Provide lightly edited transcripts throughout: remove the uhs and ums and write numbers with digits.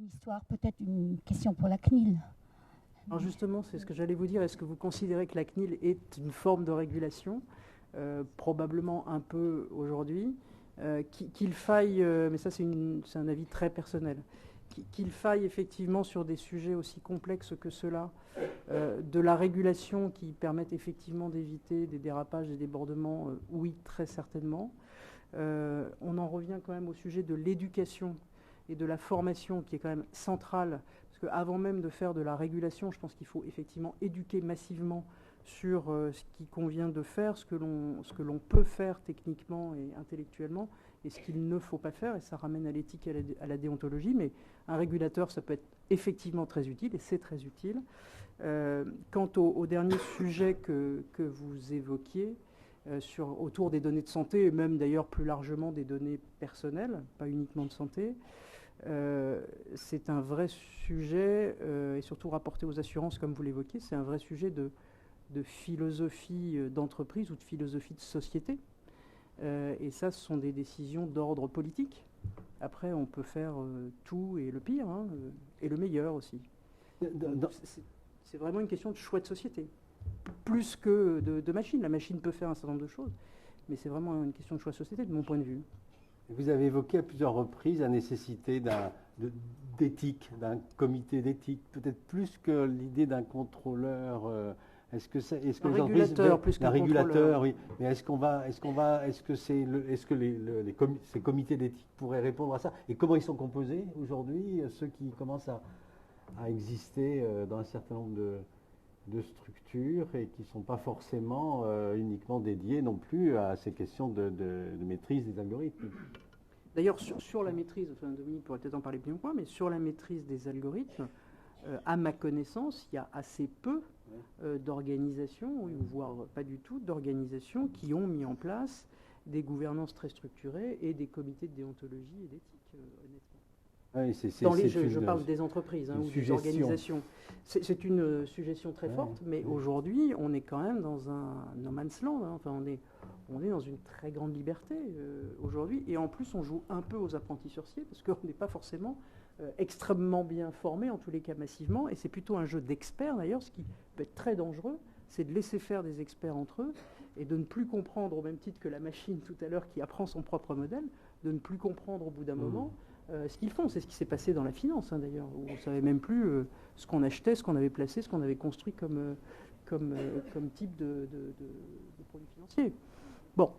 une histoire, peut-être une question pour la CNIL. Alors justement, c'est ce que j'allais vous dire. Est-ce que vous considérez que la CNIL est une forme de régulation, probablement un peu aujourd'hui, qu'il faille, mais ça c'est un avis très personnel, qu'il faille effectivement sur des sujets aussi complexes que ceux-là, de la régulation qui permette effectivement d'éviter des dérapages, des débordements, oui, très certainement. On en revient quand même au sujet de l'éducation et de la formation qui est quand même centrale, parce qu'avant même de faire de la régulation, je pense qu'il faut effectivement éduquer massivement sur ce qu'il convient de faire, ce que l'on peut faire techniquement et intellectuellement, et ce qu'il ne faut pas faire, et ça ramène à l'éthique et à la déontologie, mais un régulateur, ça peut être effectivement très utile, et c'est très utile. Quant au dernier sujet que vous évoquiez, autour des données de santé, et même d'ailleurs plus largement des données personnelles, pas uniquement de santé, c'est un vrai sujet, et surtout rapporté aux assurances, comme vous l'évoquiez, c'est un vrai sujet de philosophie d'entreprise ou de philosophie de société. Et ça, ce sont des décisions d'ordre politique. Après, on peut faire tout et le pire, hein, et le meilleur aussi. C'est vraiment une question de choix de société. Plus que de machine. La machine peut faire un certain nombre de choses, mais c'est vraiment une question de choix de société, de mon point de vue. Vous avez évoqué à plusieurs reprises la nécessité d'éthique, d'un comité d'éthique, peut-être plus que l'idée d'un contrôleur. Est-ce que un régulateur plus qu'un régulateur, oui. Mais est-ce que ces comités d'éthique pourraient répondre à ça? Et comment ils sont composés aujourd'hui, ceux qui commencent à exister dans un certain nombre de structures et qui ne sont pas forcément uniquement dédiées non plus à ces questions de maîtrise des algorithmes. D'ailleurs, sur la maîtrise, enfin, Dominique pourrait peut-être en parler mieux que moi, mais sur la maîtrise des algorithmes, à ma connaissance, il y a assez peu d'organisations, voire pas du tout, d'organisations qui ont mis en place des gouvernances très structurées et des comités de déontologie et d'éthique, honnêtement. Oui, je parle des entreprises ou des organisations. C'est une suggestion très forte, mais aujourd'hui, on est quand même dans un no man's land. Hein. Enfin, on est dans une très grande liberté aujourd'hui. Et en plus, on joue un peu aux apprentis sorciers, parce qu'on n'est pas forcément extrêmement bien formé, en tous les cas massivement. Et c'est plutôt un jeu d'experts, d'ailleurs, ce qui peut être très dangereux, c'est de laisser faire des experts entre eux et de ne plus comprendre, au même titre que la machine tout à l'heure qui apprend son propre modèle, de ne plus comprendre au bout d'un moment ce qu'ils font. C'est ce qui s'est passé dans la finance, hein, d'ailleurs, où on ne savait même plus ce qu'on achetait, ce qu'on avait placé, ce qu'on avait construit comme type de produits financiers. Bon,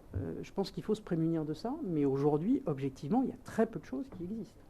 je pense qu'il faut se prémunir de ça, mais aujourd'hui, objectivement, il y a très peu de choses qui existent.